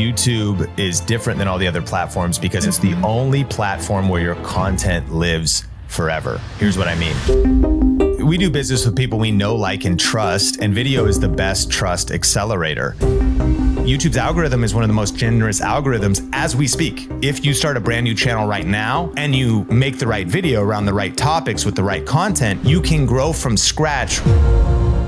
YouTube is different than all the other platforms because it's the only platform where your content lives forever. Here's what I mean. We do business with people we know, like, and trust, and video is the best trust accelerator. YouTube's algorithm is one of the most generous algorithms as we speak. If you start a brand new channel right now and you make the right video around the right topics with the right content, you can grow from scratch.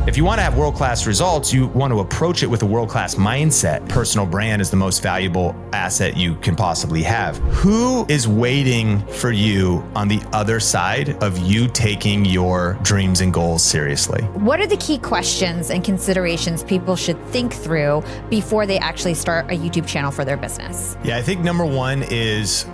If you want to have world-class results, you want to approach it with a world-class mindset. Personal brand is the most valuable asset you can possibly have. Who is waiting for you on the other side of you taking your dreams and goals seriously? What are the key questions and considerations people should think through before they actually start a YouTube channel for their business? Yeah, I think number one is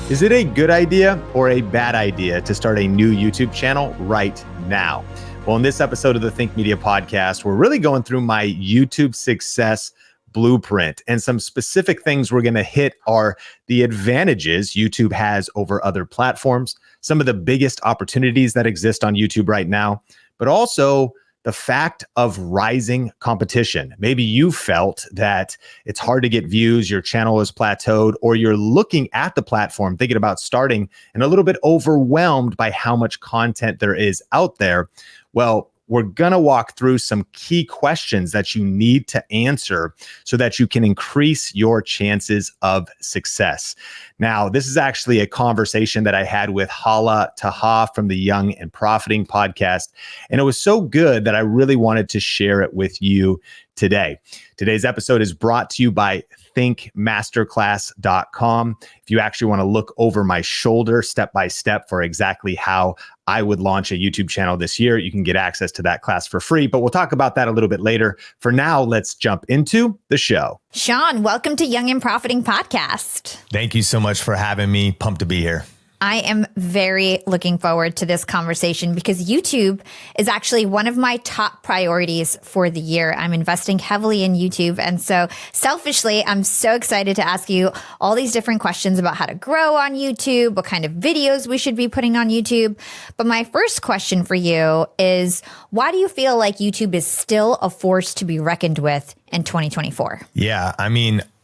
it a good idea or a bad idea to start a new YouTube channel right now? Well, in this episode of the Think Media podcast, we're really going through my YouTube success blueprint, and some specific things we're going to hit are the advantages YouTube has over other platforms, some of the biggest opportunities that exist on YouTube right now, but also the fact of rising competition. Maybe you felt that it's hard to get views, your channel is plateaued, or you're looking at the platform, thinking about starting and a little bit overwhelmed by how much content there is out there. Well, we're going to walk through some key questions that you need to answer so that you can increase your chances of success. Now, this is actually a conversation that I had with Hala Taha from the Young and Profiting podcast, and it was so good that I really wanted to share it with you today. Today's episode is brought to you by thinkmasterclass.com. If you actually want to look over my shoulder step by step for exactly how I would launch a YouTube channel this year, you can get access to that class for free, but we'll talk about that a little bit later. For now, let's jump into the show. Sean, welcome to Young and Profiting podcast. Thank you so much for having me. Pumped to be here. I am very looking forward to this conversation because YouTube is actually one of my top priorities for the year. I'm investing heavily in YouTube. And so selfishly, I'm so excited to ask you all these different questions about how to grow on YouTube, what kind of videos we should be putting on YouTube. But my first question for you is, why do you feel like YouTube is still a force to be reckoned with in 2024? Yeah,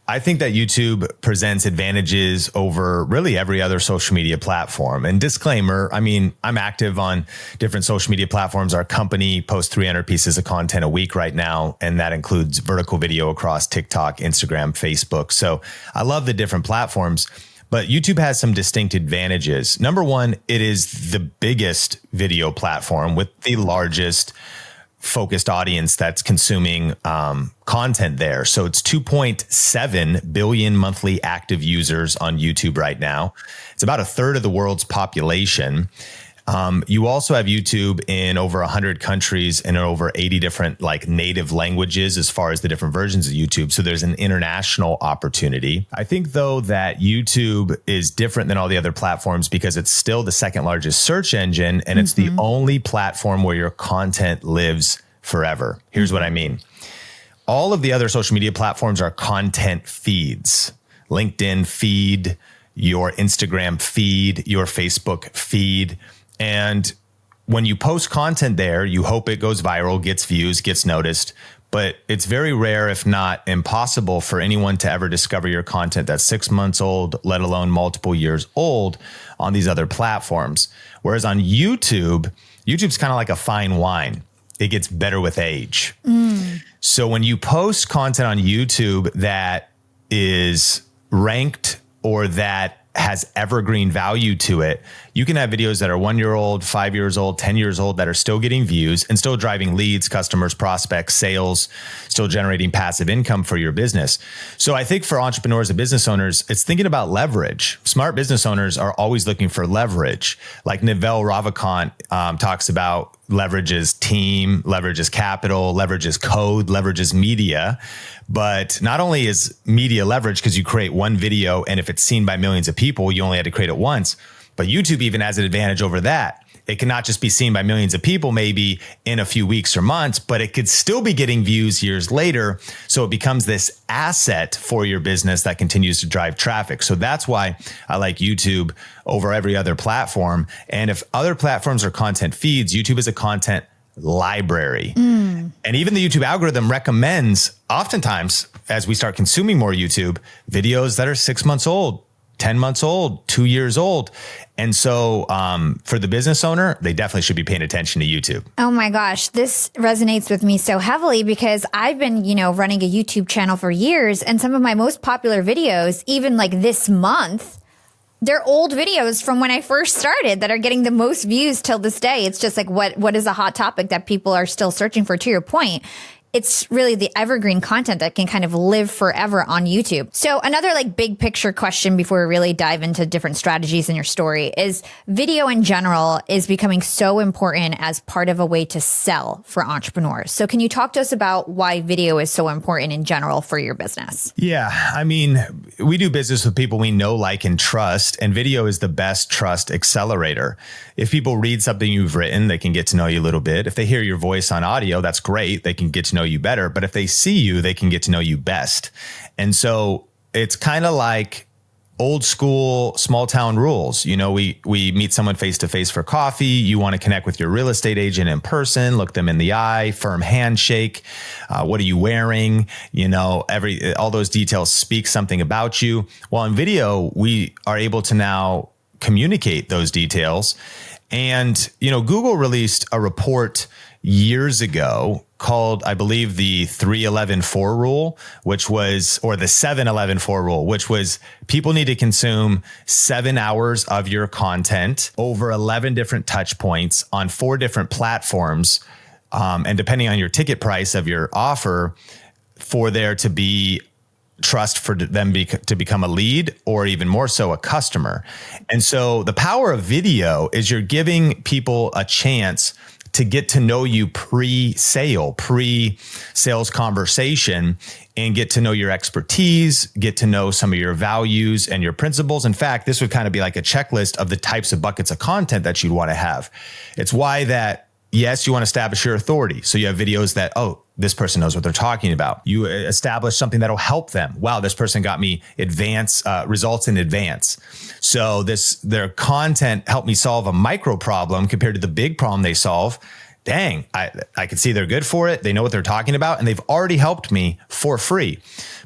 I think that YouTube presents advantages over really every other social media platform. And disclaimer, I'm active on different social media platforms. Our company posts 300 pieces of content a week right now, and that includes vertical video across TikTok, Instagram, Facebook. So I love the different platforms, but YouTube has some distinct advantages. Number one, it is the biggest video platform with the largest focused audience that's consuming content there. So it's 2.7 billion monthly active users on YouTube right now. It's about a third of the world's population. You also have YouTube in over 100 countries and over 80 different native languages as far as the different versions of YouTube. So there's an international opportunity. I think though that YouTube is different than all the other platforms because it's still the second largest search engine, and it's the only platform where your content lives forever. Here's what I mean. All of the other social media platforms are content feeds. LinkedIn feed, your Instagram feed, your Facebook feed. And when you post content there, you hope it goes viral, gets views, gets noticed. But it's very rare, if not impossible, for anyone to ever discover your content that's 6 months old, let alone multiple years old on these other platforms. Whereas on YouTube's kind of like a fine wine. It gets better with age. So when you post content on YouTube that is ranked or that has evergreen value to it, you can have videos that are 1 year old, 5 years old, 10 years old that are still getting views and still driving leads, customers, prospects, sales, still generating passive income for your business. So I think for entrepreneurs and business owners, it's thinking about leverage. Smart business owners are always looking for leverage. Like Naval Ravikant talks about leverage is team, leverage is capital, leverage is code, leverage is media. But not only is media leverage because you create one video and if it's seen by millions of people, you only had to create it once. But YouTube even has an advantage over that. It can not just be seen by millions of people, maybe in a few weeks or months, but it could still be getting views years later. So it becomes this asset for your business that continues to drive traffic. So that's why I like YouTube over every other platform. And if other platforms are content feeds, YouTube is a content library. And even the YouTube algorithm recommends, oftentimes, as we start consuming more YouTube, videos that are 6 months old, 10 months old, 2 years old. And so for the business owner, they definitely should be paying attention to YouTube. Oh my gosh, this resonates with me so heavily because I've been, running a YouTube channel for years, and some of my most popular videos, even like this month, they're old videos from when I first started that are getting the most views till this day. It's just like, what is a hot topic that people are still searching for? To your point, it's really the evergreen content that can kind of live forever on YouTube. So another like big picture question before we really dive into different strategies in your story is video in general is becoming so important as part of a way to sell for entrepreneurs. So can you talk to us about why video is so important in general for your business? Yeah. I mean, we do business with people we know, like, and trust, and video is the best trust accelerator. If people read something you've written, they can get to know you a little bit. If they hear your voice on audio, that's great. They can get to know you better. But if they see you, they can get to know you best. And so it's kind of like old school small town rules. We meet someone face to face for coffee. You want to connect with your real estate agent in person, look them in the eye, firm handshake. What are you wearing? All those details speak something about you. Well, in video, we are able to now communicate those details. And, Google released a report years ago called, I believe, the 3-11-4 rule, or the 7-11-4 rule, which was people need to consume 7 hours of your content over 11 different touch points on 4 different platforms. And depending on your ticket price of your offer, for there to be trust for them to become a lead, or even more so, a customer. And so the power of video is you're giving people a chance to get to know you pre-sales conversation, and get to know your expertise, get to know some of your values and your principles. In fact, this would kind of be like a checklist of the types of buckets of content that you'd want to have. It's why that, yes, you want to establish your authority. So you have videos that, this person knows what they're talking about. You establish something that'll help them. Wow, this person got me results in advance. So their content helped me solve a micro problem compared to the big problem they solve. Dang, I can see they're good for it. They know what they're talking about, and they've already helped me for free.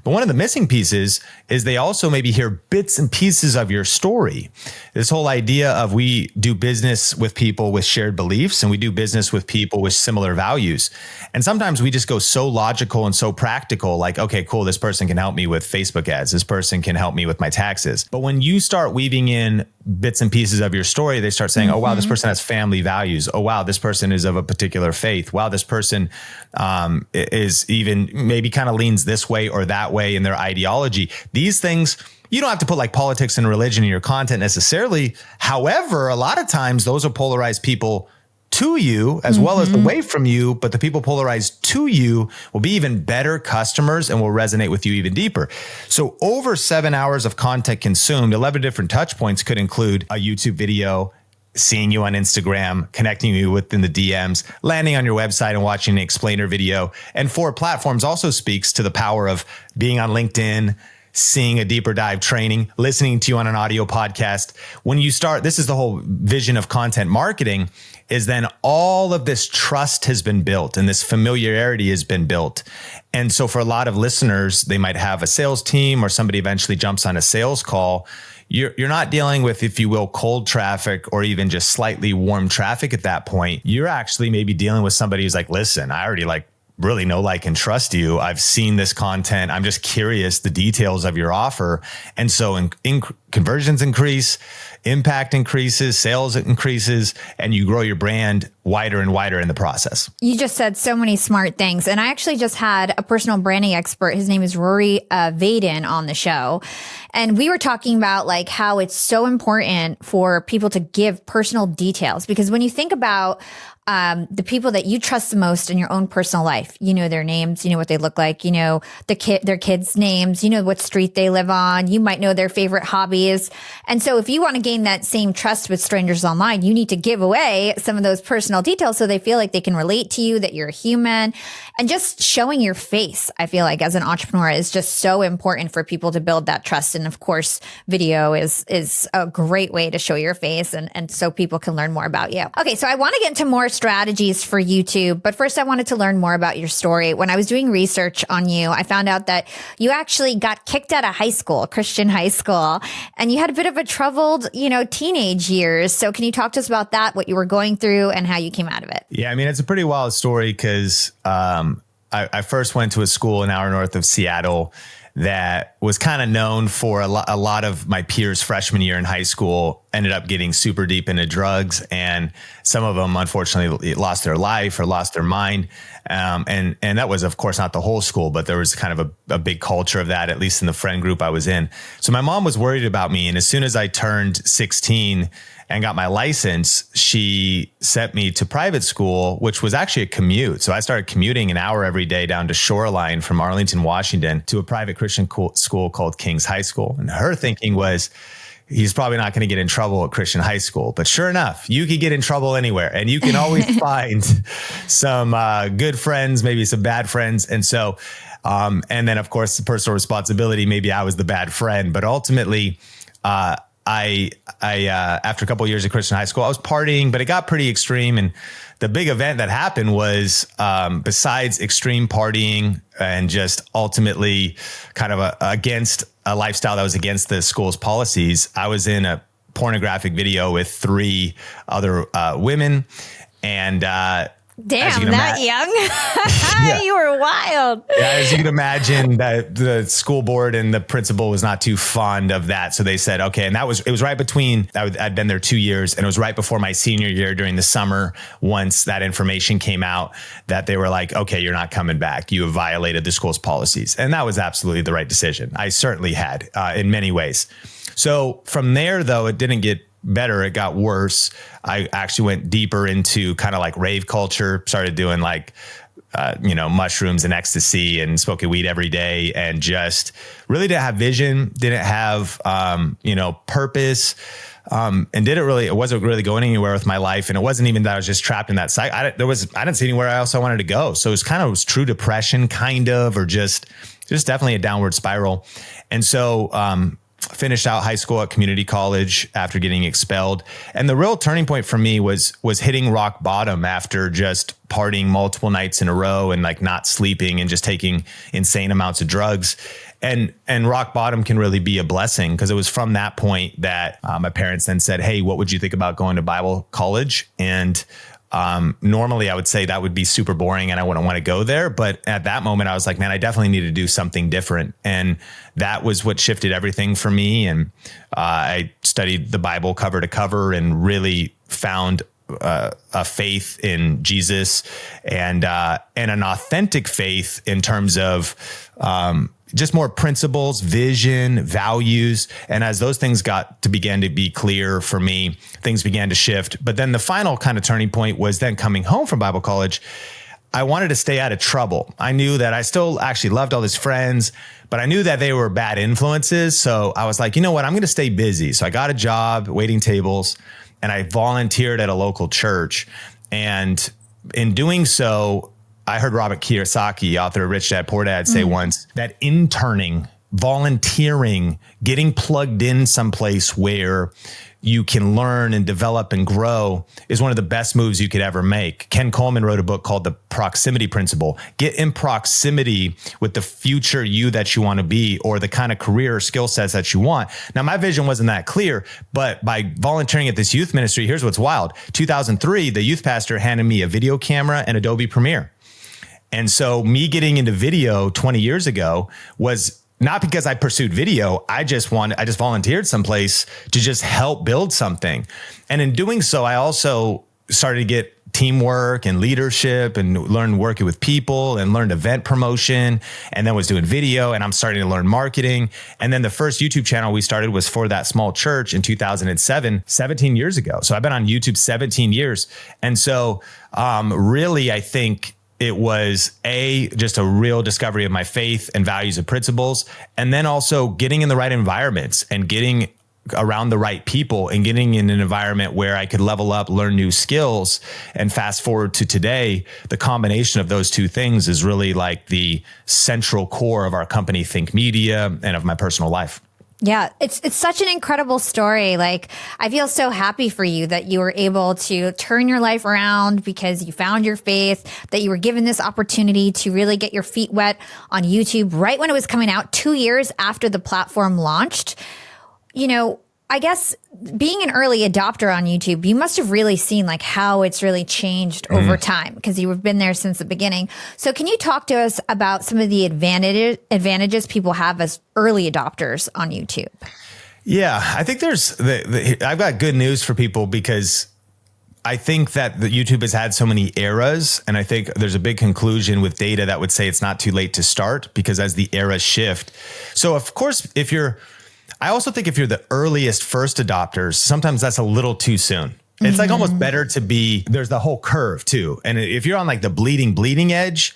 But one of the missing pieces is they also maybe hear bits and pieces of your story. This whole idea of we do business with people with shared beliefs, and we do business with people with similar values. And sometimes we just go so logical and so practical, like, okay, cool, this person can help me with Facebook ads. This person can help me with my taxes. But when you start weaving in bits and pieces of your story, they start saying, oh, wow, this person has family values. Oh, wow, this person is of a particular faith. Wow, this person is even maybe kind of leans this way or that way in their ideology. These things, you don't have to put like politics and religion in your content necessarily. However, a lot of times those will polarize people to you as well as away from you, but the people polarized to you will be even better customers and will resonate with you even deeper. So over 7 hours of content consumed, 11 different touch points could include a YouTube video, seeing you on Instagram, connecting you within the DMs, landing on your website and watching an explainer video. And 4 platforms also speaks to the power of being on LinkedIn, seeing a deeper dive training, listening to you on an audio podcast. When you start, this is the whole vision of content marketing, is then all of this trust has been built and this familiarity has been built. And so for a lot of listeners, they might have a sales team or somebody eventually jumps on a sales call. You're not dealing with, if you will, cold traffic or even just slightly warm traffic at that point. You're actually maybe dealing with somebody who's like, listen, I already really know, like, and trust you. I've seen this content. I'm just curious the details of your offer. And so conversions increase, impact increases, sales increases, and you grow your brand wider and wider in the process. You just said so many smart things. And I actually just had a personal branding expert. His name is Rory Vaden on the show. And we were talking about like how it's so important for people to give personal details, because when you think about the people that you trust the most in your own personal life, you know their names, you know what they look like, you know their kids' names, you know what street they live on, you might know their favorite hobbies. And so if you want to gain that same trust with strangers online, you need to give away some of those personal personal details so they feel like they can relate to you, that you're a human. And just showing your face, I feel like as an entrepreneur is just so important for people to build that trust. And of course, video is a great way to show your face and so people can learn more about you. Okay, so I want to get into more strategies for YouTube, but first I wanted to learn more about your story. When I was doing research on you, I found out that you actually got kicked out of high school, Christian high school, and you had a bit of a troubled, teenage years. So can you talk to us about that, what you were going through and how you came out of it? Yeah, I mean, it's a pretty wild story because I first went to a school an hour north of Seattle that was kind of known for a lot of my peers freshman year in high school ended up getting super deep into drugs. And some of them, unfortunately, lost their life or lost their mind. And that was, of course, not the whole school, but there was kind of a big culture of that, at least in the friend group I was in. So my mom was worried about me. And as soon as I turned 16 and got my license, she sent me to private school, which was actually a commute. So I started commuting an hour every day down to Shoreline from Arlington, Washington, to a private Christian school called King's High School. And her thinking was, he's probably not going to get in trouble at Christian high school. But sure enough, you could get in trouble anywhere, and you can always find some good friends, maybe some bad friends. And so, and then of course, the personal responsibility, maybe I was the bad friend, but ultimately, I after a couple of years at Christian high school, I was partying, but it got pretty extreme. And the big event that happened was, besides extreme partying and just ultimately kind of against a lifestyle that was against the school's policies, I was in a pornographic video with 3 other women. And damn, that young. Yeah. You were wild. Yeah, as you can imagine, the school board and the principal was not too fond of that. So they said, okay. And it was right between, I'd been there 2 years, and it was right before my senior year during the summer. Once that information came out, that they were like, okay, you're not coming back. You have violated the school's policies. And that was absolutely the right decision. I certainly had in many ways. So from there, though, it didn't get better. It got worse. I actually went deeper into kind of like rave culture, started doing like, mushrooms and ecstasy and smoking weed every day, and just really didn't have vision, didn't have, purpose. And it wasn't really going anywhere with my life. And it wasn't even that I was just trapped in that cycle. I didn't see anywhere else I wanted to go. So it was true depression kind of, or just definitely a downward spiral. And so, finished out high school at community college after getting expelled. And the real turning point for me was hitting rock bottom after just partying multiple nights in a row and like not sleeping and just taking insane amounts of drugs. And rock bottom can really be a blessing, because it was from that point that my parents then said, hey, what would you think about going to Bible college? And normally I would say that would be super boring and I wouldn't want to go there. But at that moment I was like, man, I definitely need to do something different. And that was what shifted everything for me. And I studied the Bible cover to cover and really found a faith in Jesus and an authentic faith in terms of just more principles, vision, values. And as those things began to be clear for me, things began to shift. But then the final kind of turning point was then coming home from Bible college. I wanted to stay out of trouble. I knew that I still actually loved all these friends, but I knew that they were bad influences. So I was like, you know what? I'm going to stay busy. So I got a job waiting tables, and I volunteered at a local church. And in doing so, I heard Robert Kiyosaki, author of Rich Dad, Poor Dad, say once that interning, volunteering, getting plugged in someplace where you can learn and develop and grow is one of the best moves you could ever make. Ken Coleman wrote a book called The Proximity Principle. Get in proximity with the future you that you want to be, or the kind of career or skill sets that you want. Now, my vision wasn't that clear, but by volunteering at this youth ministry, here's what's wild. 2003, the youth pastor handed me a video camera and Adobe Premiere. And so me getting into video 20 years ago was not because I pursued video. I just volunteered someplace to just help build something. And in doing so, I also started to get teamwork and leadership and learned working with people and learned event promotion, and then was doing video, and I'm starting to learn marketing. And then the first YouTube channel we started was for that small church in 2007, 17 years ago. So I've been on YouTube 17 years. And so really, I think it was just a real discovery of my faith and values and principles. And then also getting in the right environments and getting around the right people and getting in an environment where I could level up, learn new skills. And fast forward to today, the combination of those two things is really like the central core of our company, Think Media, and of my personal life. Yeah, it's such an incredible story. Like, I feel so happy for you that you were able to turn your life around because you found your faith, that you were given this opportunity to really get your feet wet on YouTube right when it was coming out, 2 years after the platform launched. You know, I guess being an early adopter on YouTube, you must have really seen like how it's really changed over time because you've been there since the beginning. So can you talk to us about some of the advantages people have as early adopters on YouTube? Yeah, I think I've got good news for people because I think that the YouTube has had so many eras, and I think there's a big conclusion with data that would say it's not too late to start because as the eras shift. So of course, I also think if you're the earliest first adopters, sometimes that's a little too soon. It's like almost better to there's the whole curve too. And if you're on like the bleeding edge,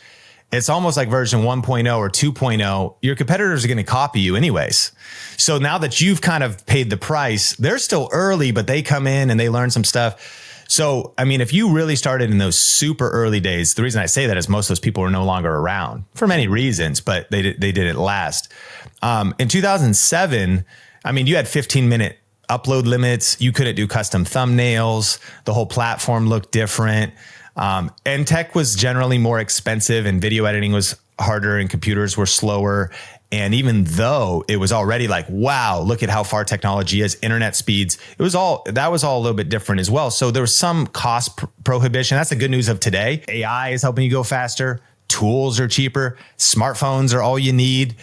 it's almost like version 1.0 or 2.0, your competitors are going to copy you anyways. So now that you've kind of paid the price, they're still early, but they come in and they learn some stuff. So, I mean, if you really started in those super early days, the reason I say that is most of those people are no longer around for many reasons, but they didn't last. In 2007, I mean, you had 15-minute upload limits. You couldn't do custom thumbnails. The whole platform looked different. And tech was generally more expensive and video editing was harder and computers were slower. And even though it was already like, wow, look at how far technology is, internet speeds, that was all a little bit different as well. So there was some cost prohibition. That's the good news of today. AI is helping you go faster. Tools are cheaper. Smartphones are all you need.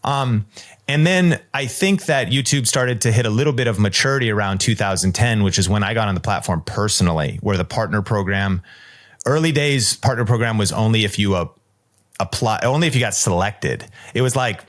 And then I think that YouTube started to hit a little bit of maturity around 2010, which is when I got on the platform personally, where the partner program, early days partner program was only if you only if you got selected. It was like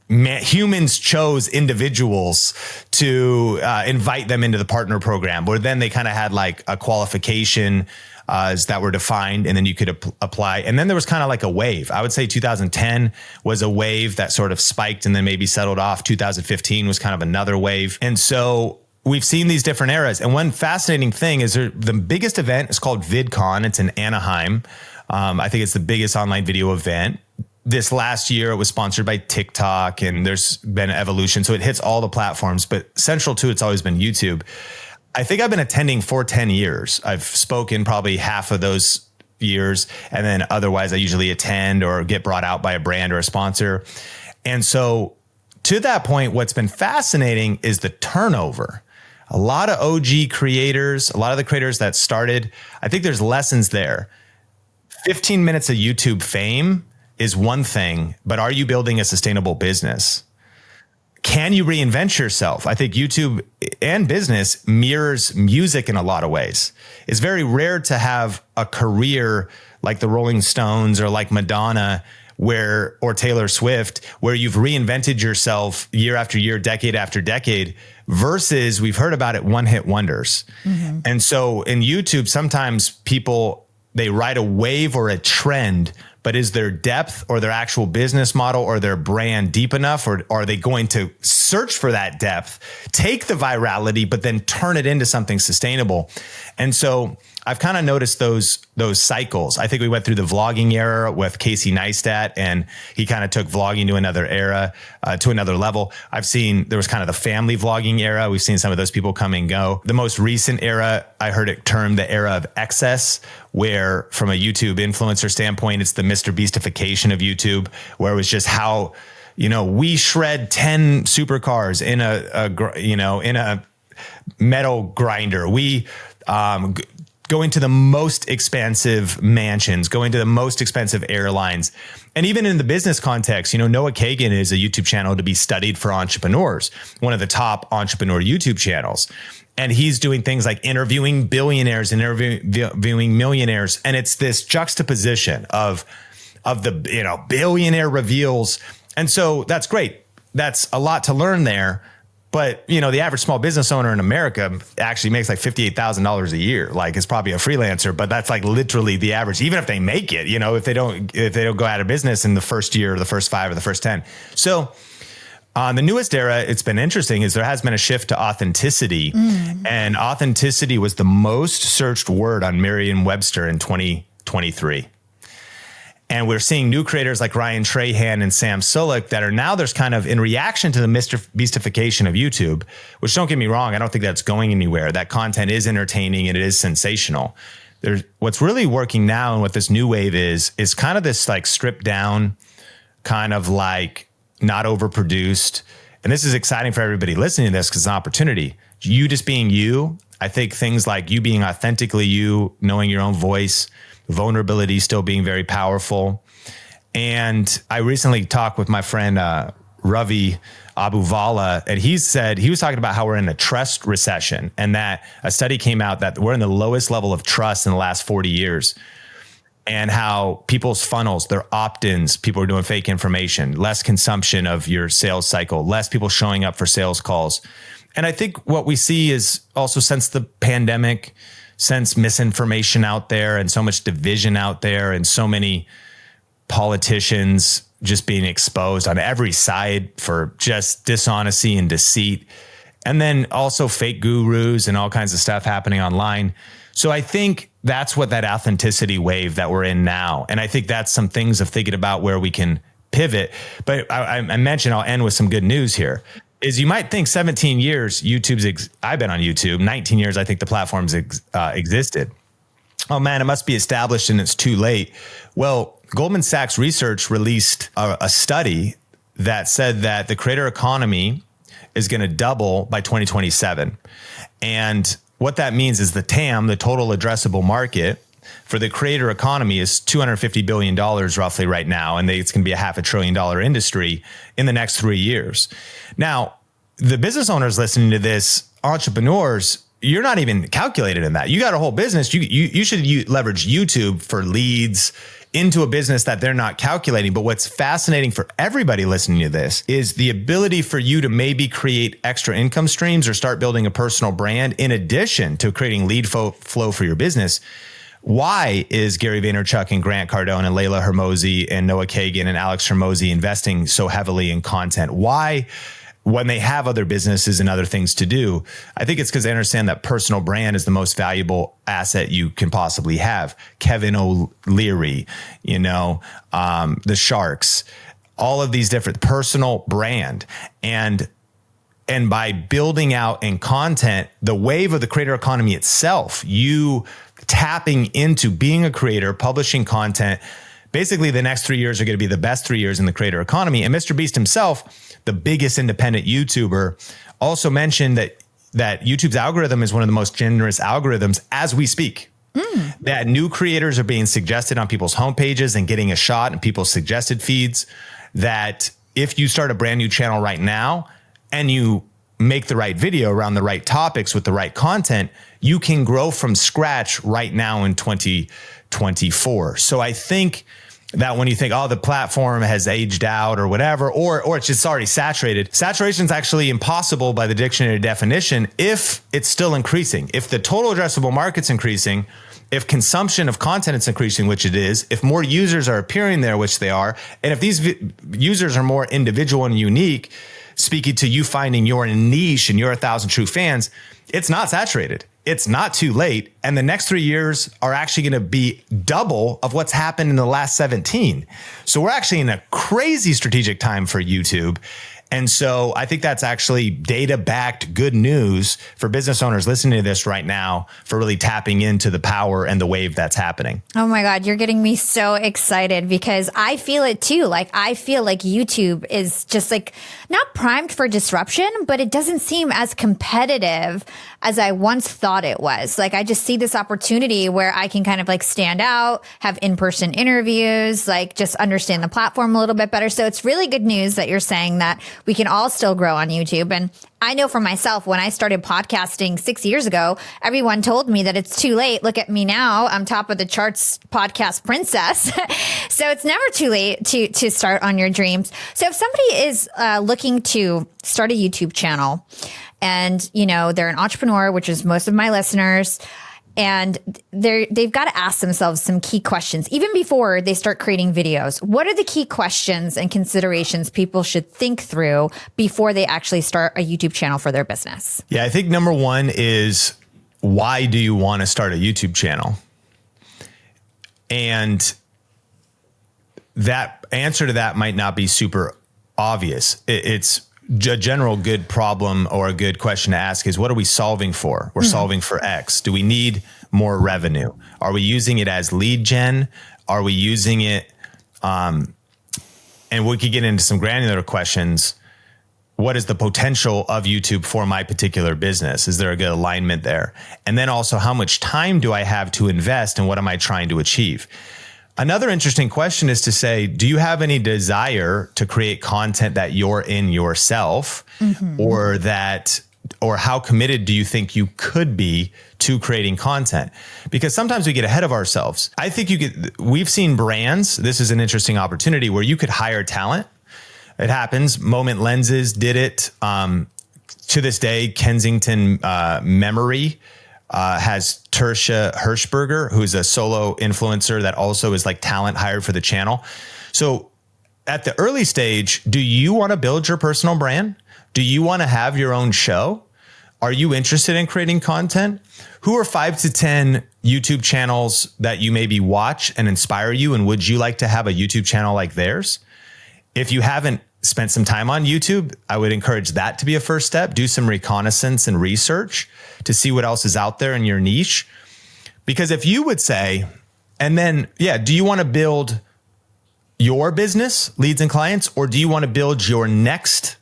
humans chose individuals to invite them into the partner program, where then they kind of had like a qualification that were defined, and then you could apply. And then there was kind of like a wave. I would say 2010 was a wave that sort of spiked and then maybe settled off. 2015 was kind of another wave. And so we've seen these different eras. And one fascinating thing is the biggest event is called VidCon. It's in Anaheim. I think it's the biggest online video event. This last year, it was sponsored by TikTok, and there's been evolution. So it hits all the platforms, but central to it's always been YouTube. I think I've been attending for 10 years. I've spoken probably half of those years. And then otherwise I usually attend or get brought out by a brand or a sponsor. And so to that point, what's been fascinating is the turnover. A lot of OG creators, a lot of the creators that started, I think there's lessons there. 15 minutes of YouTube fame is one thing, but are you building a sustainable business? Can you reinvent yourself? I think YouTube and business mirrors music in a lot of ways. It's very rare to have a career like the Rolling Stones or like Madonna or Taylor Swift, where you've reinvented yourself year after year, decade after decade, versus we've heard about it, one-hit wonders. Mm-hmm. And so in YouTube, sometimes people, they ride a wave or a trend, but is their depth or their actual business model or their brand deep enough? Or are they going to search for that depth, take the virality, but then turn it into something sustainable? And so I've kind of noticed those cycles. I think we went through the vlogging era with Casey Neistat, and he kind of took vlogging to another era, to another level. There was kind of the family vlogging era. We've seen some of those people come and go. The most recent era, I heard it termed the era of excess, where from a YouTube influencer standpoint, it's the Mr. Beastification of YouTube, where it was just how, we shred 10 supercars in a metal grinder. We go into the most expensive mansions, go into the most expensive airlines. And even in the business context, Noah Kagan is a YouTube channel to be studied for entrepreneurs, one of the top entrepreneur YouTube channels. And he's doing things like interviewing billionaires and interviewing millionaires. And it's this juxtaposition of the, billionaire reveals. And so that's great. That's a lot to learn there. But, the average small business owner in America actually makes like $58,000 a year. Like, it's probably a freelancer, but that's like literally the average, even if they make it, if they don't go out of business in the first year or the first 5 or the first 10. So The newest era, it's been interesting, is there has been a shift to authenticity. And authenticity was the most searched word on Merriam-Webster in 2023. And we're seeing new creators like Ryan Trahan and Sam Sulek that are now, there's kind of, in reaction to the beastification of YouTube, which, don't get me wrong, I don't think that's going anywhere. That content is entertaining and it is sensational. What's really working now and what this new wave is kind of this like stripped down, kind of like not overproduced. And this is exciting for everybody listening to this because it's an opportunity. You just being you. I think things like you being authentically you, knowing your own voice, vulnerability still being very powerful. And I recently talked with my friend Ravi Abuvala, and he was talking about how we're in a trust recession, and that a study came out that we're in the lowest level of trust in the last 40 years. And how people's funnels, their opt-ins, people are doing fake information, less consumption of your sales cycle, less people showing up for sales calls. And I think what we see is also, since the pandemic, since misinformation out there and so much division out there and so many politicians just being exposed on every side for just dishonesty and deceit, and then also fake gurus and all kinds of stuff happening online. So I think that's what that authenticity wave that we're in now. And I think that's some things of thinking about where we can pivot. But I mentioned, I'll end with some good news here, is you might think 17 years, I've been on YouTube, 19 years, I think the platform's existed. Oh man, it must be established and it's too late. Well, Goldman Sachs Research released a study that said that the creator economy is going to double by 2027. And what that means is the TAM, the total addressable market for the creator economy, is $250 billion roughly right now. And it's going to be a $500 billion industry in the next 3 years. Now, the business owners listening to this, entrepreneurs, you're not even calculated in that. You got a whole business. You should leverage YouTube for leads into a business that they're not calculating. But what's fascinating for everybody listening to this is the ability for you to maybe create extra income streams or start building a personal brand in addition to creating lead flow for your business. Why is Gary Vaynerchuk and Grant Cardone and Layla Hermosi and Noah Kagan and Alex Hermosi investing so heavily in content? Why, when they have other businesses and other things to do? I think it's because they understand that personal brand is the most valuable asset you can possibly have. Kevin O'Leary, the Sharks, all of these different personal brand. And by building out in content, the wave of the creator economy itself, you tapping into being a creator, publishing content. Basically, the next 3 years are going to be the best 3 years in the creator economy. And Mr. Beast himself, the biggest independent YouTuber, also mentioned that YouTube's algorithm is one of the most generous algorithms as we speak. That new creators are being suggested on people's homepages and getting a shot in people's suggested feeds. That if you start a brand new channel right now and you make the right video around the right topics with the right content, you can grow from scratch right now in 2024. So I think that when you think, oh, the platform has aged out or whatever, or it's just already saturated. Saturation is actually impossible by the dictionary definition if it's still increasing. If the total addressable market's increasing, if consumption of content is increasing, which it is, if more users are appearing there, which they are, and if these users are more individual and unique, speaking to you finding your niche and your 1,000 true fans, it's not saturated. It's not too late. And the next 3 years are actually going to be double of what's happened in the last 17. So we're actually in a crazy strategic time for YouTube. And so I think that's actually data-backed good news for business owners listening to this right now, for really tapping into the power and the wave that's happening. Oh my God, you're getting me so excited because I feel it too. I feel like YouTube is just not primed for disruption, but it doesn't seem as competitive as I once thought it was. I just see this opportunity where I can kind of stand out, have in-person interviews, just understand the platform a little bit better. So it's really good news that you're saying that we can all still grow on YouTube. And I know for myself, when I started podcasting 6 years ago, everyone told me that it's too late. Look at me now. I'm top of the charts podcast princess. So it's never too late to start on your dreams. So if somebody is looking to start a YouTube channel and, they're an entrepreneur, which is most of my listeners, and they've got to ask themselves some key questions even before they start creating videos. What are the key questions and considerations people should think through before they actually start a YouTube channel for their business? Yeah, I think number one is, why do you want to start a YouTube channel? And that answer to that might not be super obvious. It's a general good problem or a good question to ask is, what are we solving for? We're solving for X. Do we need more revenue? Are we using it as lead gen? Are we using it? And we could get into some granular questions. What is the potential of YouTube for my particular business? Is there a good alignment there? And then also, how much time do I have to invest and what am I trying to achieve? Another interesting question is to say, do you have any desire to create content that you're in yourself, or how committed do you think you could be to creating content? Because sometimes we get ahead of ourselves. I think we've seen brands. This is an interesting opportunity where you could hire talent. It happens. Moment Lenses did it. To this day, Kensington Memory has Tertia Hirschberger, who's a solo influencer that also is like talent hired for the channel. So at the early stage, do you want to build your personal brand? Do you want to have your own show? Are you interested in creating content? Who are 5 to 10 YouTube channels that you maybe watch and inspire you? And would you like to have a YouTube channel like theirs? If you haven't spent some time on YouTube, I would encourage that to be a first step. Do some reconnaissance and research to see what else is out there in your niche. Because if you would say, and then, do you want to build your business, leads and clients, or do you want to build your next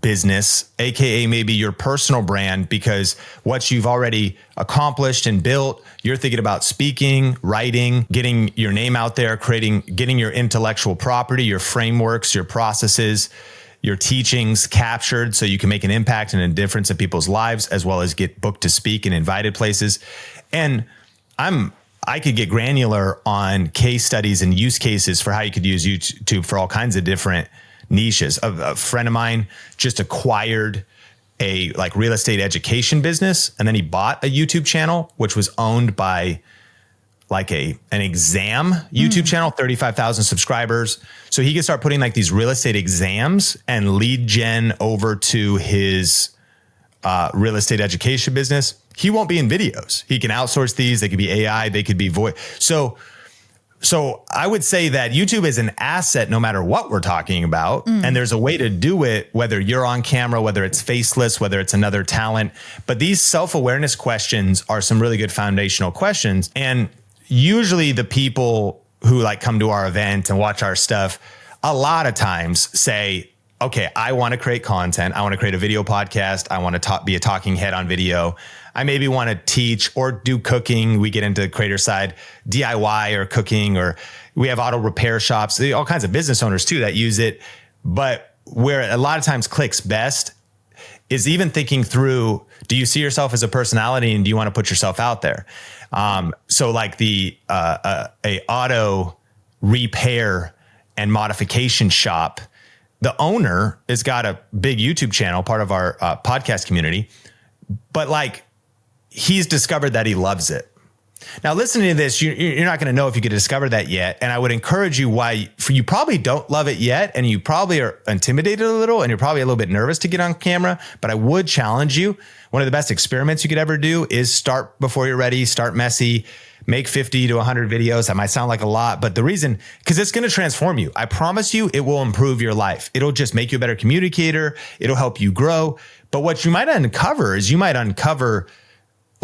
business, AKA maybe your personal brand, because what you've already accomplished and built, you're thinking about speaking, writing, getting your name out there, getting your intellectual property, your frameworks, your processes, your teachings captured so you can make an impact and a difference in people's lives, as well as get booked to speak in invited places. And I could get granular on case studies and use cases for how you could use YouTube for all kinds of different niches. A friend of mine just acquired a real estate education business, and then he bought a YouTube channel, which was owned by an exam YouTube channel, 35,000 subscribers. So he could start putting these real estate exams and lead gen over to his real estate education business. He won't be in videos. He can outsource these. They could be AI. They could be voice. So I would say that YouTube is an asset no matter what we're talking about. And there's a way to do it, whether you're on camera, whether it's faceless, whether it's another talent. But these self-awareness questions are some really good foundational questions. And usually the people who come to our event and watch our stuff, a lot of times say, okay, I want to create content. I want to create a video podcast. I want to be a talking head on video. I maybe want to teach or do cooking. We get into the creator side, DIY or cooking, or we have auto repair shops, all kinds of business owners too that use it. But where a lot of times clicks best is even thinking through, do you see yourself as a personality and do you want to put yourself out there? So a auto repair and modification shop, the owner has got a big YouTube channel, part of our podcast community, but he's discovered that he loves it. Now, listening to this, you're not going to know if you could discover that yet. And I would encourage you you probably don't love it yet. And you probably are intimidated a little and you're probably a little bit nervous to get on camera, but I would challenge you. One of the best experiments you could ever do is start before you're ready, start messy, make 50 to 100 videos. That might sound like a lot, but the reason, because it's going to transform you. I promise you, it will improve your life. It'll just make you a better communicator. It'll help you grow. But what you might uncover is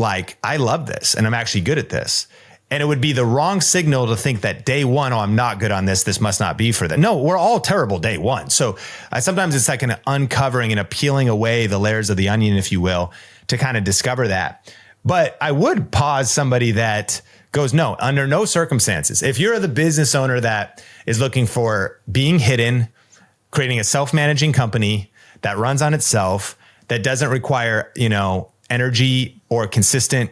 I love this and I'm actually good at this. And it would be the wrong signal to think that day one, I'm not good on this. This must not be for that. No, we're all terrible day one. So sometimes it's an uncovering and a peeling away the layers of the onion, if you will, to kind of discover that. But I would pause somebody that goes, no, under no circumstances. If you're the business owner that is looking for being hidden, creating a self-managing company that runs on itself, that doesn't require, energy or consistent,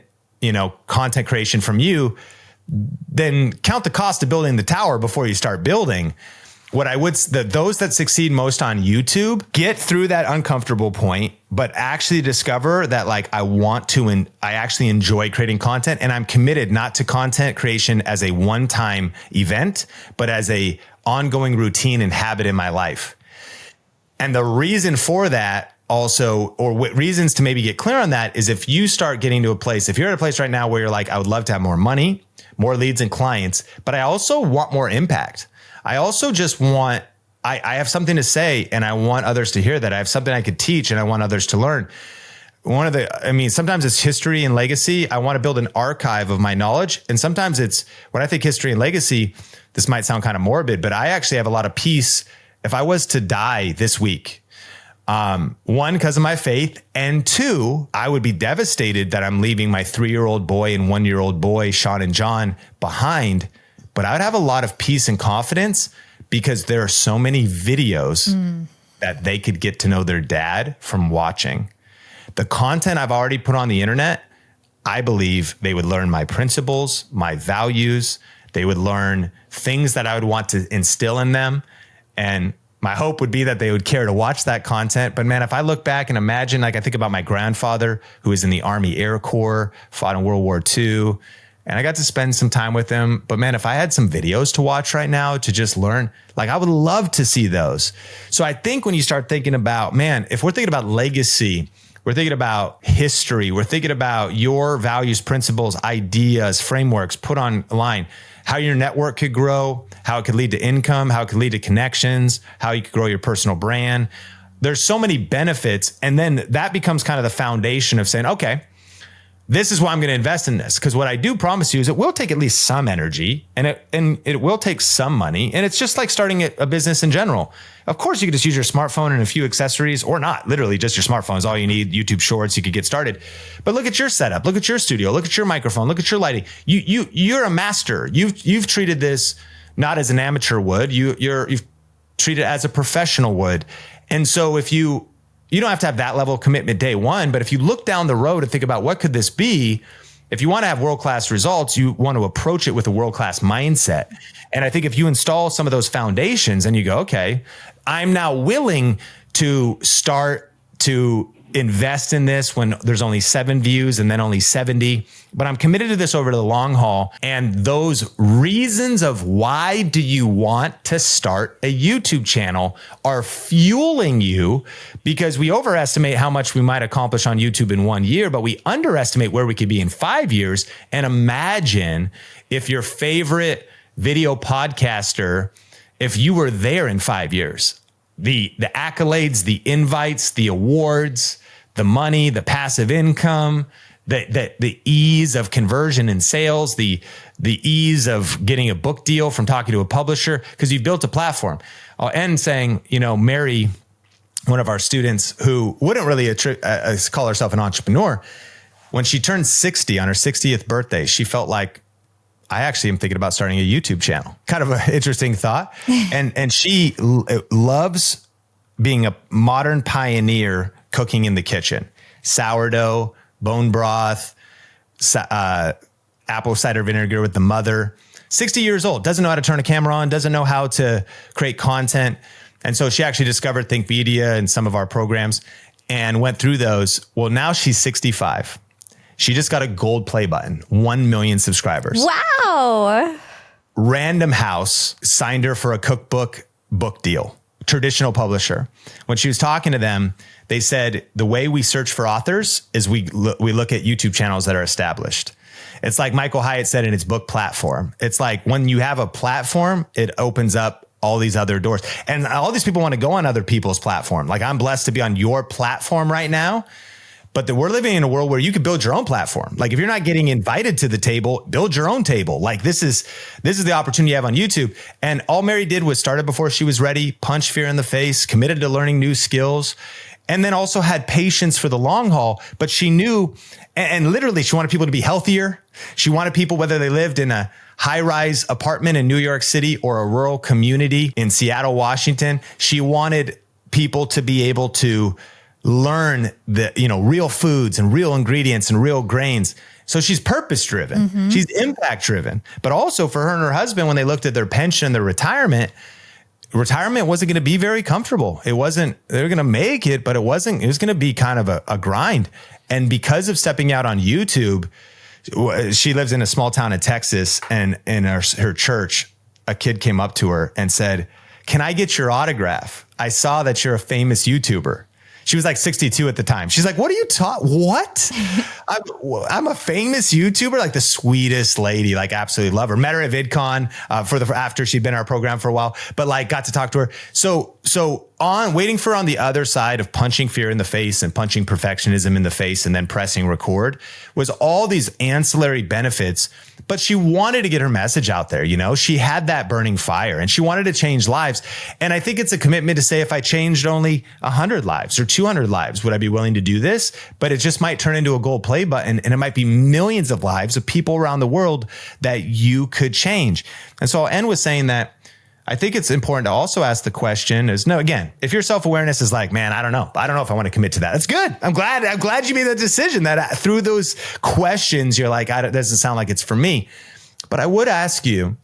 content creation from you, then count the cost of building the tower before you start building. those that succeed most on YouTube get through that uncomfortable point, but actually discover that like I actually enjoy creating content, and I'm committed not to content creation as a one-time event, but as a ongoing routine and habit in my life. And the reason for that also, or what reasons to maybe get clear on that, is if you start getting to a place, if you're at a place right now where you're like, I would love to have more money, more leads and clients, but I also want more impact. I also just want, I have something to say and I want others to hear that. I have something I could teach and I want others to learn. Sometimes it's history and legacy. I want to build an archive of my knowledge. And sometimes it's, when I think history and legacy, this might sound kind of morbid, but I actually have a lot of peace if I was to die this week. One, because of my faith, and two, I would be devastated that I'm leaving my 3-year-old boy and 1-year-old boy, Sean and John, behind. But I would have a lot of peace and confidence because there are so many videos that they could get to know their dad from watching. The content I've already put on the internet, I believe they would learn my principles, my values. They would learn things that I would want to instill in them. And my hope would be that they would care to watch that content. But man, if I look back and imagine, like I think about my grandfather who was in the Army Air Corps, fought in World War II, and I got to spend some time with him. But man, if I had some videos to watch right now to just learn, like I would love to see those. So I think when you start thinking about, man, if we're thinking about legacy, we're thinking about history, we're thinking about your values, principles, ideas, frameworks put online, how your network could grow, how it could lead to income, how it could lead to connections, how you could grow your personal brand. There's so many benefits. And then that becomes kind of the foundation of saying, okay, this is why I'm going to invest in this. Because what I do promise you is it will take at least some energy and it will take some money. And it's just like starting a business in general. Of course, you could just use your smartphone and a few accessories, or not. Literally just your smartphone is all you need. YouTube Shorts, you could get started. But look at your setup. Look at your studio. Look at your microphone. Look at your lighting. You're a master. You've treated this not as an amateur would. You've treated it as a professional would. And so if you don't have to have that level of commitment day one, but if you look down the road and think about what could this be, if you want to have world-class results, you want to approach it with a world-class mindset. And I think if you install some of those foundations and you go, okay, I'm now willing to start to invest in this when there's only 7 views and then only 70, but I'm committed to this over the long haul. And those reasons of why do you want to start a YouTube channel are fueling you, because we overestimate how much we might accomplish on YouTube in 1 year, but we underestimate where we could be in 5 years. And imagine if your favorite video podcaster, if you were there in 5 years, the accolades, the invites, the awards, the money, the passive income, the ease of conversion and sales, the ease of getting a book deal from talking to a publisher, because you've built a platform. I'll end saying, Mary, one of our students who wouldn't really call herself an entrepreneur, when she turned 60 on her 60th birthday, she felt like, I actually am thinking about starting a YouTube channel. Kind of an interesting thought. And she loves being a modern pioneer cooking in the kitchen. Sourdough, bone broth, apple cider vinegar with the mother. 60 years old, doesn't know how to turn a camera on, doesn't know how to create content. And so she actually discovered Think Media and some of our programs and went through those. Well, now she's 65. She just got a gold play button, 1 million subscribers. Wow. Random House signed her for a cookbook book deal, traditional publisher. When she was talking to them, they said, the way we search for authors is we look at YouTube channels that are established. It's like Michael Hyatt said in his book Platform. It's like when you have a platform, it opens up all these other doors. And all these people want to go on other people's platform. Like I'm blessed to be on your platform right now. But we're living in a world where you can build your own platform. Like if you're not getting invited to the table, build your own table. Like this is the opportunity you have on YouTube. And all Mary did was started before she was ready, punch fear in the face, committed to learning new skills, and then also had patience for the long haul. But she knew, and literally she wanted people to be healthier. She wanted people, whether they lived in a high-rise apartment in New York City or a rural community in Seattle, Washington, she wanted people to be able to learn the, real foods and real ingredients and real grains. So she's purpose driven. Mm-hmm. She's impact driven. But also for her and her husband, when they looked at their pension, their retirement, retirement wasn't going to be very comfortable. They were going to make it, but it was going to be kind of a grind. And because of stepping out on YouTube, she lives in a small town in Texas, and in her church, a kid came up to her and said, "Can I get your autograph? I saw that you're a famous YouTuber." She was like 62 at the time. She's like, "What are you what? I'm a famous YouTuber," like the sweetest lady, like absolutely love her. Met her at VidCon after she'd been in our program for a while, but like got to talk to her. So waiting for on the other side of punching fear in the face and punching perfectionism in the face and then pressing record was all these ancillary benefits. But she wanted to get her message out there. She had that burning fire and she wanted to change lives. And I think it's a commitment to say, if I changed only 100 lives or 200 lives, would I be willing to do this? But it just might turn into a gold play button, and it might be millions of lives of people around the world that you could change. And so I'll end with saying that I think it's important to also ask the question again, if your self-awareness is like, man, I don't know if I want to commit to that. That's good. I'm glad you made that decision, that through those questions, you're like, it doesn't sound like it's for me. But I would ask you,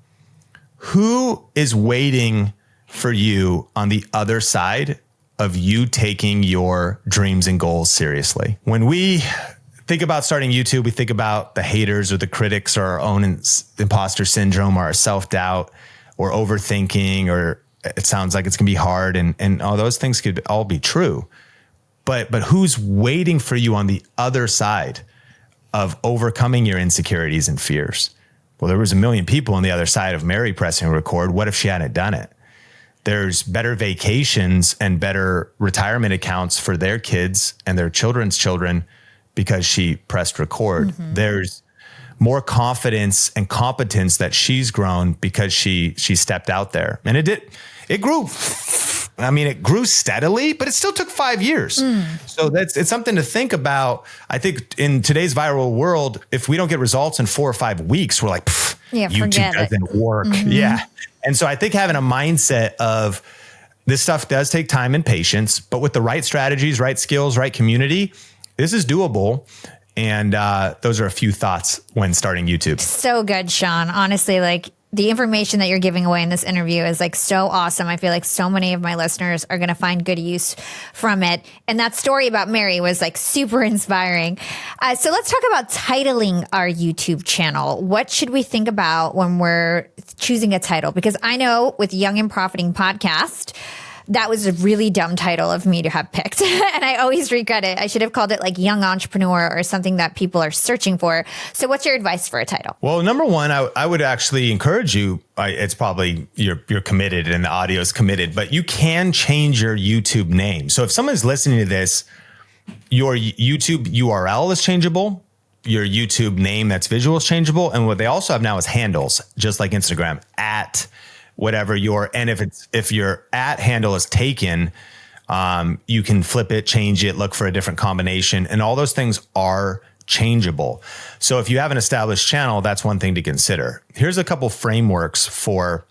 who is waiting for you on the other side of you taking your dreams and goals seriously? When we think about starting YouTube, we think about the haters or the critics or our own imposter syndrome or our self-doubt, or overthinking, or it sounds like it's going to be hard, and all those things could all be true. But who's waiting for you on the other side of overcoming your insecurities and fears? Well, there was a million people on the other side of Mary pressing record. What if she hadn't done it? There's better vacations and better retirement accounts for their kids and their children's children because she pressed record. Mm-hmm. There's more confidence and competence that she's grown because she stepped out there. And it grew. I mean, it grew steadily, but it still took 5 years. So it's something to think about. I think in today's viral world, if we don't get results in 4 or 5 weeks, we're like, YouTube doesn't work. Mm-hmm. Yeah. And so I think having a mindset of this stuff does take time and patience, but with the right strategies, right skills, right community, this is doable. And those are a few thoughts when starting YouTube. So good, Sean. Honestly, like the information that you're giving away in this interview is like so awesome. I feel like so many of my listeners are going to find good use from it. And that story about Mary was like super inspiring. So let's talk about titling our YouTube channel. What should we think about when we're choosing a title? Because I know with Young and Profiting Podcast, that was a really dumb title of me to have picked. And I always regret it. I should have called it like Young Entrepreneur or something that people are searching for. So what's your advice for a title? Well, number one, I would actually encourage you. It's probably you're committed and the audio is committed, but you can change your YouTube name. So if someone's listening to this, your YouTube URL is changeable. Your YouTube name that's visual is changeable. And what they also have now is handles, just like Instagram, at whatever and if your at handle is taken, you can flip it, change it, look for a different combination, and all those things are changeable. So if you have an established channel, that's one thing to consider. Here's a couple frameworks for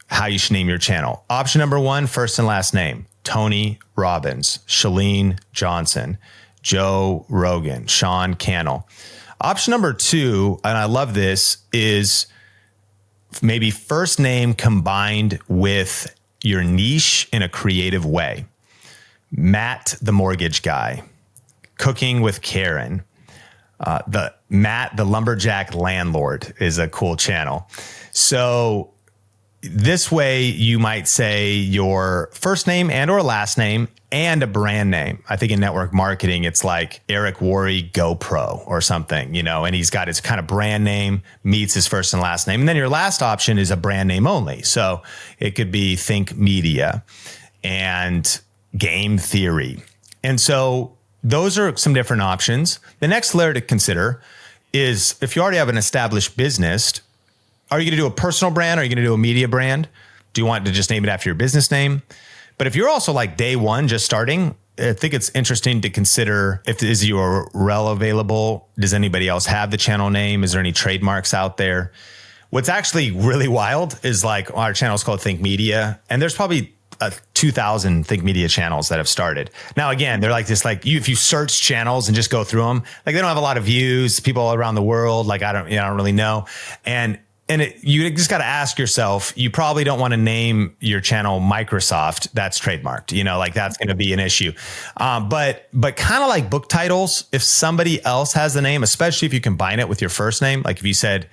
how you should name your channel. Option number one, first and last name: Tony Robbins, Chalene Johnson, Joe Rogan, Sean Cannell. Option number two, and I love this, is maybe first name combined with your niche in a creative way. Matt, the mortgage guy, Cooking with Karen, Matt, the lumberjack landlord is a cool channel. So this way you might say your first name and or last name and a brand name. I think in network marketing, it's like Eric Worre GoPro or something, and he's got his kind of brand name meets his first and last name. And then your last option is a brand name only. So it could be Think Media and Game Theory. And so those are some different options. The next layer to consider is if you already have an established business, are you going to do a personal brand? Or are you going to do a media brand? Do you want to just name it after your business name? But if you're also like day one, just starting, I think it's interesting to consider is your URL available? Does anybody else have the channel name? Is there any trademarks out there? What's actually really wild is like our channel is called Think Media, and there's probably 2,000 Think Media channels that have started. Now, again, they're like this, like if you search channels and just go through them, like they don't have a lot of views, people all around the world. Like I don't really know. And you just got to ask yourself, you probably don't want to name your channel Microsoft. That's trademarked, like that's going to be an issue. But kind of like book titles, if somebody else has the name, especially if you combine it with your first name, like if you said,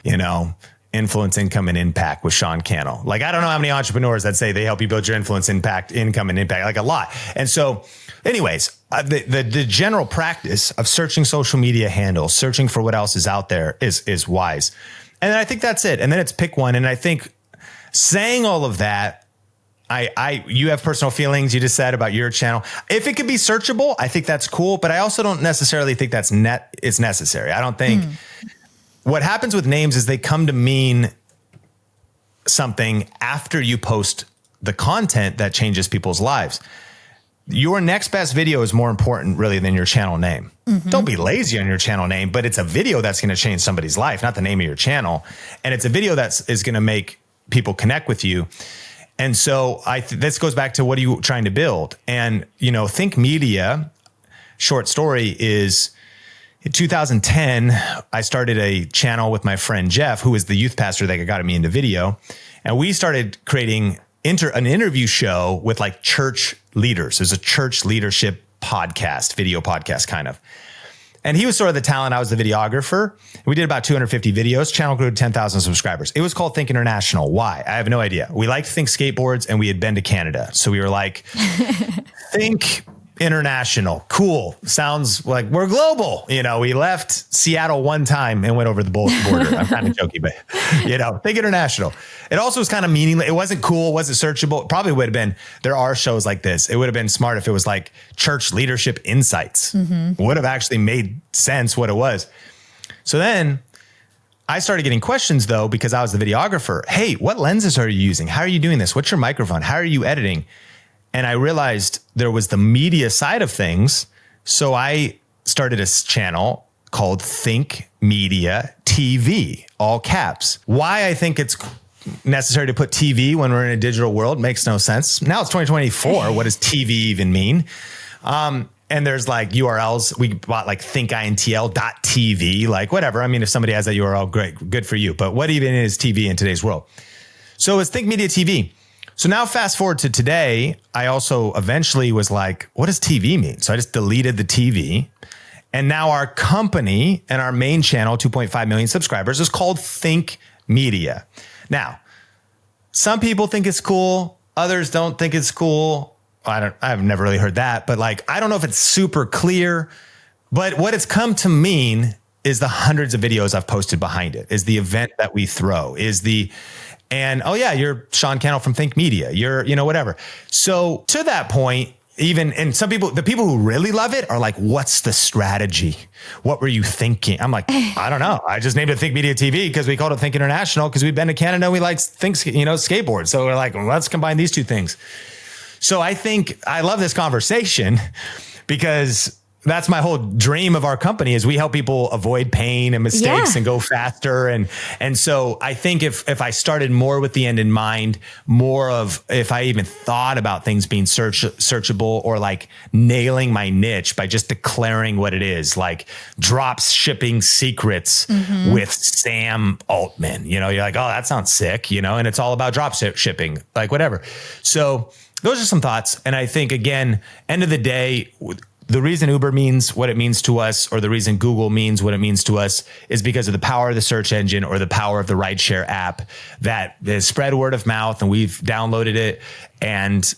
influence, income, and impact with Sean Cannell. Like, I don't know how many entrepreneurs that say they help you build your influence, impact, income, and impact, like a lot. And so anyways, the general practice of searching social media handles, searching for what else is out there is wise. And I think that's it. And then it's pick one. And I think saying all of that, you have personal feelings you just said about your channel. If it could be searchable, I think that's cool. But I also don't necessarily think it's necessary. I don't think what happens with names is they come to mean something after you post the content that changes people's lives. Your next best video is more important really than your channel name. Don't be lazy on your channel name, but it's a video that's going to change somebody's life, not the name of your channel. And it's a video is going to make people connect with you. And so this goes back to what are you trying to build? And, Think Media, short story is in 2010, I started a channel with my friend Jeff, who was the youth pastor that got me into video. And we started creating an interview show with like church leaders. There's a church leadership podcast, video podcast kind of. And he was sort of the talent. I was the videographer. We did about 250 videos. Channel grew to 10,000 subscribers. It was called Think International. Why? I have no idea. We liked to think skateboards and we had been to Canada. So we were like, Think International. Cool. Sounds like we're global. We left Seattle one time and went over the border. I'm kind of joking, but Think International. It also was kind of meaningless. It wasn't cool. It wasn't searchable. It probably would have been, there are shows like this. It would have been smart if it was like Church Leadership Insights. Would have actually made sense what it was. So then I started getting questions though, because I was the videographer. Hey, what lenses are you using? How are you doing this? What's your microphone? How are you editing? And I realized there was the media side of things. So I started a channel called Think Media TV, all caps. Why I think it's necessary to put TV when we're in a digital world makes no sense. Now it's 2024. What does TV even mean? And there's like URLs. We bought like thinkintl.tv, like whatever. I mean, if somebody has that URL, great, good for you. But what even is TV in today's world? So it's Think Media TV. So now fast forward to today, I also eventually was like, what does TV mean? So I just deleted the TV. And now our company and our main channel, 2.5 million subscribers, is called Think Media. Now, some people think it's cool. Others don't think it's cool. I've never really heard that, but like, I don't know if it's super clear, but what it's come to mean is the hundreds of videos I've posted behind it, is the event that we throw, and oh yeah, you're Sean Cannell from Think Media. You're, whatever. So to that point, and some people, the people who really love it are like, what's the strategy? What were you thinking? I'm like, I don't know. I just named it Think Media TV because we called it Think International because we've been to Canada and we like skateboards. So we're like, well, let's combine these two things. So I think I love this conversation because that's my whole dream of our company is we help people avoid pain and mistakes and go faster. And so I think if I started more with the end in mind, more of if I even thought about things being searchable or like nailing my niche by just declaring what it is, like drop shipping secrets with Sam Altman, you're like, oh, that sounds sick, and it's all about drop shipping, like whatever. So those are some thoughts. And I think, again, end of the day, the reason Uber means what it means to us, or the reason Google means what it means to us, is because of the power of the search engine or the power of the rideshare app that has spread word of mouth and we've downloaded it. And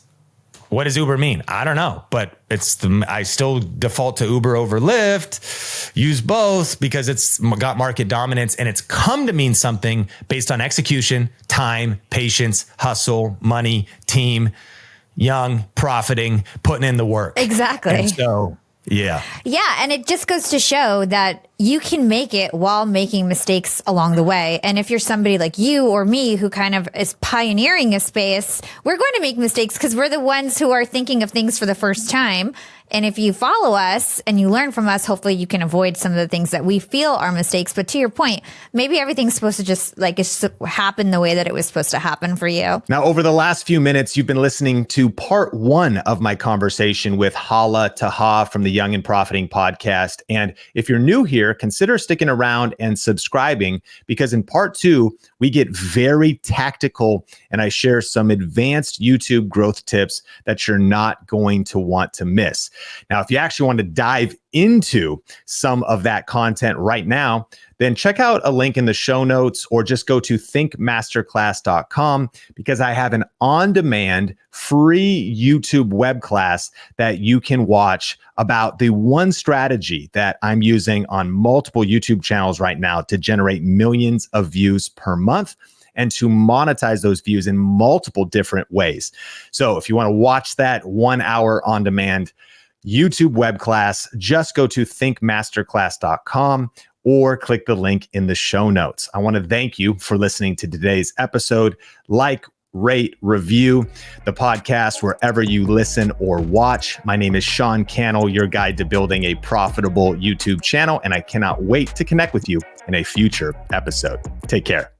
what does Uber mean? I don't know, but I still default to Uber over Lyft, use both because it's got market dominance, and it's come to mean something based on execution, time, patience, hustle, money, team, young, profiting, putting in the work. Exactly. And so, yeah. Yeah. And it just goes to show that you can make it while making mistakes along the way. And if you're somebody like you or me who kind of is pioneering a space, we're going to make mistakes because we're the ones who are thinking of things for the first time. And if you follow us and you learn from us, hopefully you can avoid some of the things that we feel are mistakes. But to your point, maybe everything's supposed to just happen the way that it was supposed to happen for you. Now, over the last few minutes, you've been listening to part one of my conversation with Hala Taha from the Young and Profiting podcast. And if you're new here, here, consider sticking around and subscribing, because in part 2, we get very tactical and I share some advanced YouTube growth tips that you're not going to want to miss. Now, if you actually want to dive into some of that content right now, then check out a link in the show notes or just go to thinkmasterclass.com, because I have an on-demand free YouTube web class that you can watch about the one strategy that I'm using on multiple YouTube channels right now to generate millions of views per month and to monetize those views in multiple different ways. So if you want to watch that 1 hour on-demand YouTube web class, just go to thinkmasterclass.com or click the link in the show notes. I want to thank you for listening to today's episode. Like, rate, review the podcast wherever you listen or watch. My name is Sean Cannell, your guide to building a profitable YouTube channel, and I cannot wait to connect with you in a future episode. Take care.